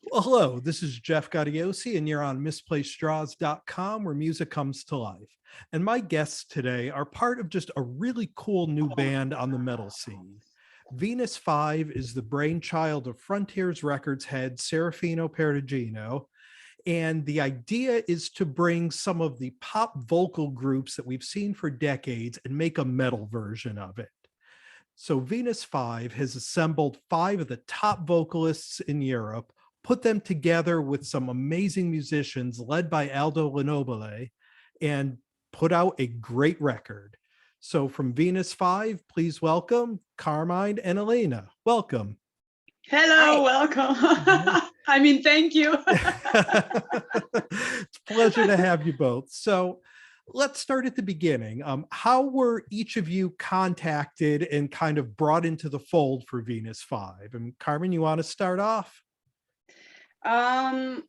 Well, hello, this is Jeff Gaudiosi, and you're on misplacedstraws.com, where music comes to life. And my guests today are part of just a really cool new band on the metal scene. Venus 5 is the brainchild of Frontiers Records head Serafino Perugino, and the idea is to bring some of the pop vocal groups that we've seen for decades and make a metal version of it. So Venus 5 has assembled 5 of the top vocalists in Europe, put them together with some amazing musicians led by Aldo Lenobile, and put out a great record. So from Venus 5, please welcome Karmen and Erina. Welcome. Hello, welcome. I mean, thank you. It's a pleasure to have you both. So let's start at the beginning. How were each of you contacted and kind of brought into the fold for Venus 5? And Karmen, you want to start off? I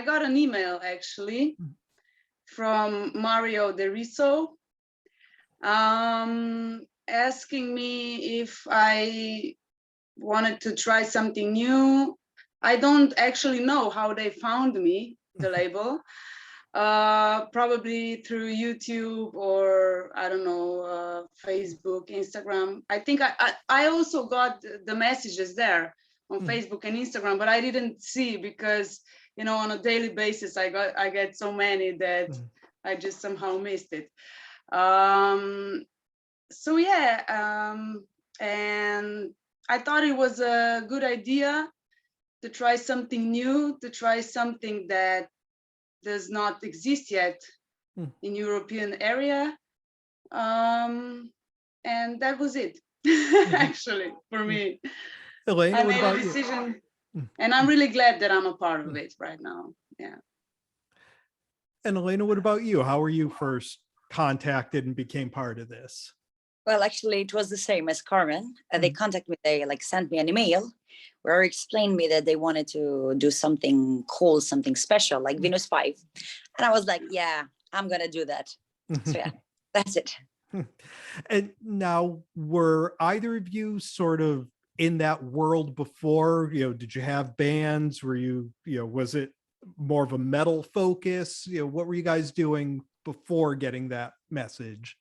got an email actually from Mario De Riso asking me if I wanted to try something new. I don't actually know how they found me, the label, probably through YouTube or I don't know, Facebook, Instagram. I think I also got the messages there on Facebook and Instagram, but I didn't see because, you know, on a daily basis I get so many that I just somehow missed it. So yeah, and I thought it was a good idea to try something new, to try something that does not exist yet in European area. And that was it, actually, for me. Erina, I made a decision, and I'm really glad that I'm a part of it right now. Yeah. And Erina, what about you? How were you first contacted and became part of this? Well, actually, it was the same as Karmen. They contacted me, they sent me an email where they explained me that they wanted to do something cool, something special, like Venus 5. And I was like, yeah, I'm going to do that. So yeah, that's it. And now, were either of you sort of in that world before? You know, did you have bands? Were you, was it more of a metal focus? What were you guys doing before getting that message?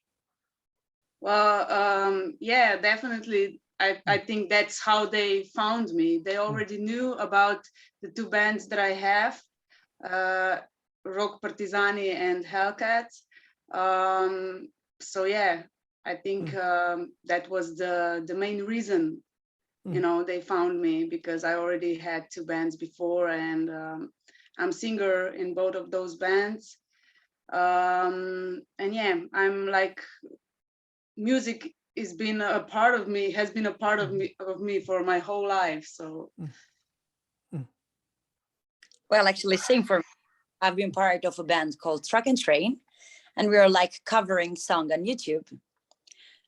Well, yeah, definitely. I think that's how they found me. They already knew about the two bands that I have, Rock Partizani and Hellcat. So yeah, I think that was the main reason, you know, they found me, because I already had two bands before, and I'm singer in both of those bands. And yeah, I'm like, music has been a part of me for my whole life. So well, actually, same for me. I've been part of a band called Truck and Train, and we are like covering song on YouTube.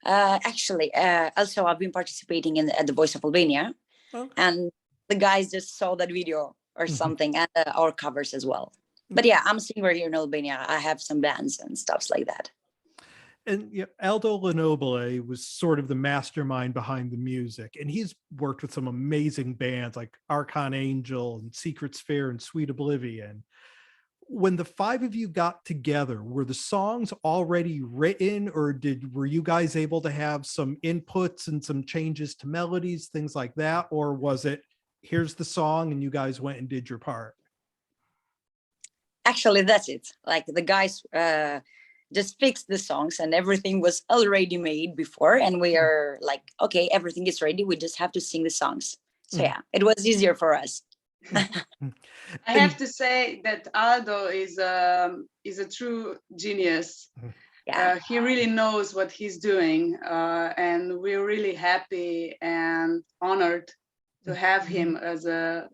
Also I've been participating at the Voice of Albania, and the guys just saw that video or something, and our covers as well. But yeah, I'm a singer here in Albania. I have some bands and stuff like that. And Aldo Lenobile was sort of the mastermind behind the music, and he's worked with some amazing bands like Archon Angel and Secret Sphere and Sweet Oblivion. When the 5 of you got together, were the songs already written, or were you guys able to have some inputs and some changes to melodies, things like that? Or was it, here's the song and you guys went and did your part? Actually, that's it. Like the guys just fixed the songs and everything was already made before, and we are like, okay, everything is ready, we just have to sing the songs. So yeah, it was easier for us. I have to say that Aldo is a true genius. Yeah. He really knows what he's doing, and we're really happy and honored to have him as the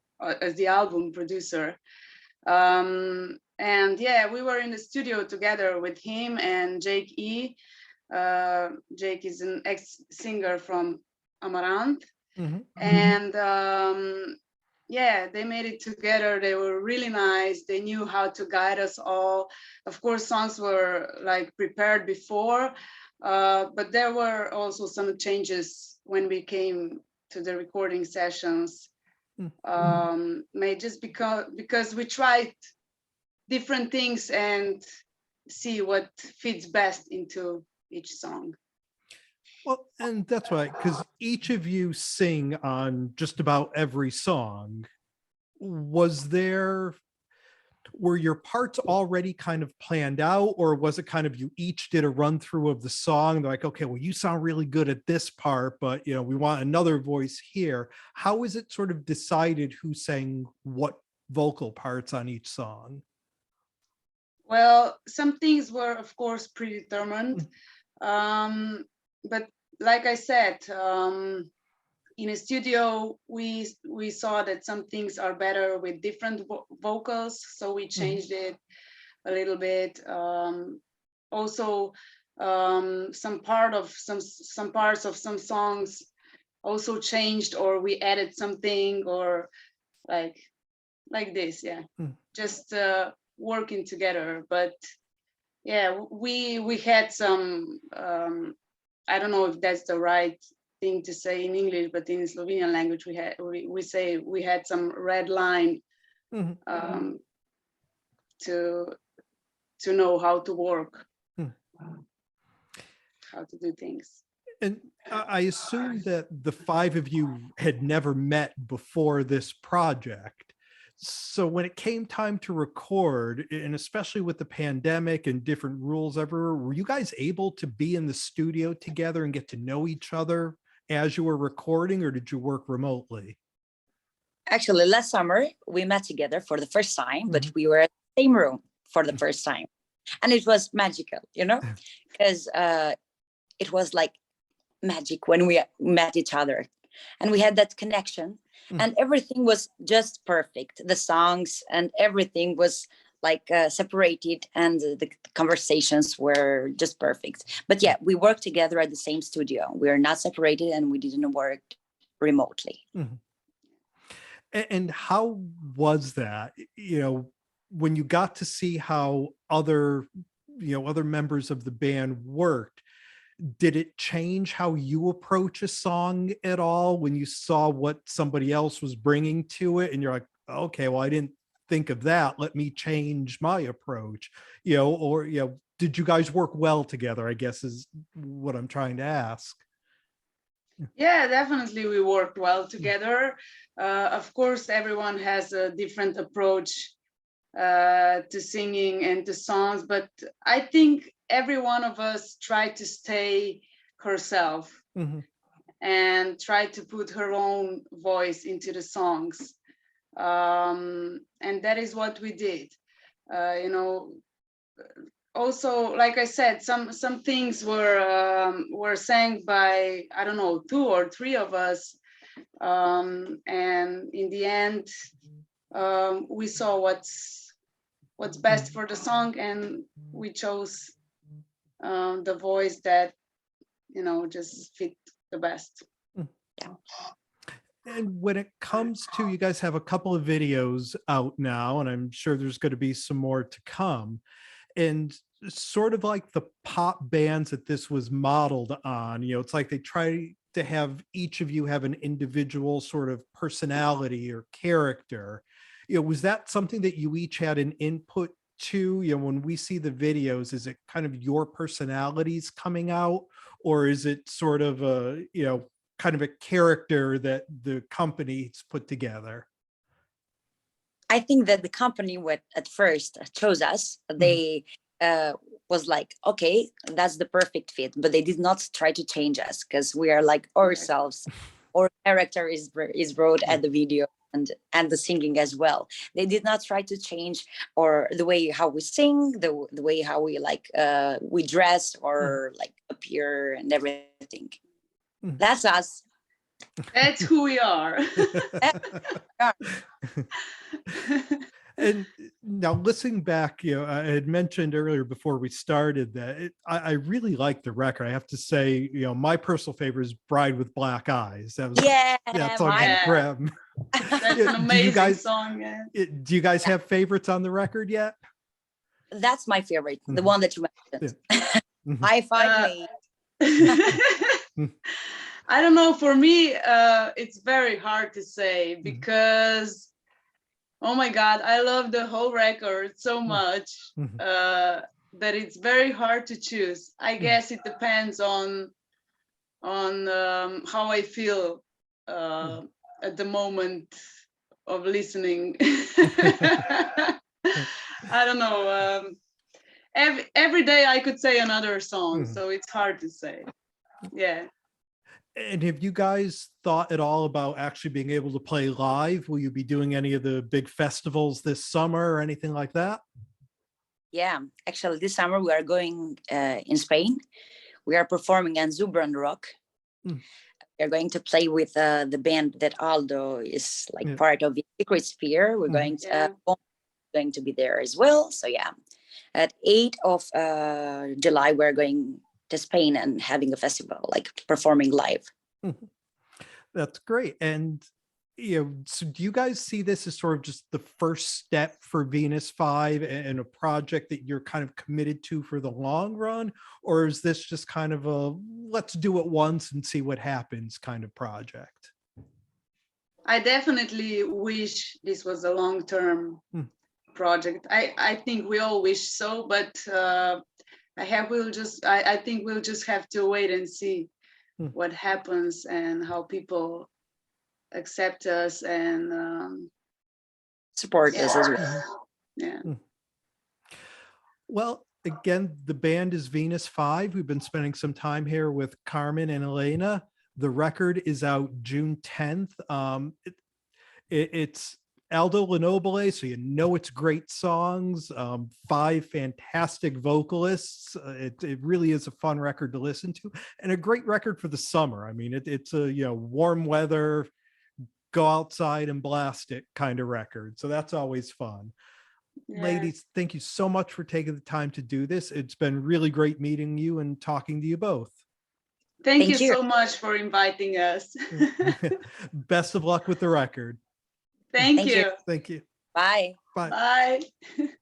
album producer. And yeah, we were in the studio together with him and Jake E. Jake is an ex-singer from Amaranth. And yeah, they made it together. They were really nice. They knew how to guide us all. Of course, songs were like prepared before, but there were also some changes when we came to the recording sessions. Mm. May just because we tried different things and see what fits best into each song. Well, and that's why, because each of you sing on just about every song. Were your parts already kind of planned out, or was it kind of you each did a run through of the song? They're like, okay, well, you sound really good at this part, but we want another voice here. How is it sort of decided who sang what vocal parts on each song? Well, some things were, of course, predetermined. But like I said, in a studio, we saw that some things are better with different vocals, so we changed it a little bit. Also, some parts of some songs also changed, or we added something, or like this, yeah. Just working together. But yeah, we had some. I don't know if that's the right thing to say in English, but in Slovenian language, we say we had some red line to know how to work, how to do things. And I assume that the five of you had never met before this project. So when it came time to record, and especially with the pandemic and different rules everywhere, were you guys able to be in the studio together and get to know each other as you were recording, or did you work remotely? Actually, last summer we met together for the first time, but we were in the same room for the first time. And it was magical, because it was like magic when we met each other, and we had that connection. And everything was just perfect. The songs and everything was like separated, and the conversations were just perfect. But yeah, we worked together at the same studio. We are not separated, and we didn't work remotely. And how was that, when you got to see how other members of the band worked? Did it change how you approach a song at all when you saw what somebody else was bringing to it, and you're like, okay, well, I didn't think of that, let me change my approach? Or did you guys work well together, I guess is what I'm trying to ask. Yeah, definitely we worked well together. Of course, everyone has a different approach to singing and to songs, but I think every one of us tried to stay herself and try to put her own voice into the songs, and that is what we did. Also, like I said, some things were sang by, I don't know, 2 or 3 of us, and in the end we saw what's best for the song, and we chose the voice that just fit the best. And when it comes to, you guys have a couple of videos out now, and I'm sure there's going to be some more to come. And sort of like the pop bands that this was modeled on, it's like they try to have each of you have an individual sort of personality or character. Was that something that you each had an input to? When we see the videos, is it kind of your personalities coming out, or is it sort of a kind of a character that the company's put together? I think that the company at first chose us. They was like, okay, that's the perfect fit, but they did not try to change us, because we are like ourselves. Our character is wrote at the video and the singing as well. They did not try to change or the way how we sing, the way how we we dress or like appear and everything. That's us. That's who we are. And now listening back, I had mentioned earlier before we started that I really like the record. I have to say, my personal favorite is Bride with Black Eyes. That was that song is grim. That's an amazing song. Yeah. Do you guys have favorites on the record yet? That's my favorite, the one that you mentioned. High five me. I don't know. For me, it's very hard to say because, oh my God, I love the whole record so much that it's very hard to choose. I guess it depends on how I feel at the moment of listening. I don't know. Every day I could say another song, so it's hard to say. Yeah. And have you guys thought at all about actually being able to play live? Will you be doing any of the big festivals this summer or anything like that? Yeah, actually this summer we are going in Spain. We are performing on Zubran Rock. We're going to play with the band that Aldo is like part of the Secret Sphere. We're going to be there as well. So yeah, at 8th of July, we're going to Spain and having a festival, like performing live. That's great. And so do you guys see this as sort of just the first step for Venus 5 and a project that you're kind of committed to for the long run? Or is this just kind of a let's do it once and see what happens kind of project? I definitely wish this was a long-term project. I think we all wish so, but I think we'll just have to wait and see what happens and how people accept us and support us as well. Yeah. Well, again, the band is Venus 5. We've been spending some time here with Karmen and Erina. The record is out June 10th. It's Aldo Lenobile, so you know it's great songs, 5 fantastic vocalists. It really is a fun record to listen to, and a great record for the summer. I mean, it's a warm weather, go outside and blast it kind of record. So that's always fun. Yeah. Ladies, thank you so much for taking the time to do this. It's been really great meeting you and talking to you both. Thank you so much for inviting us. Best of luck with the record. Thank you. Thank you. Bye. Bye. Bye.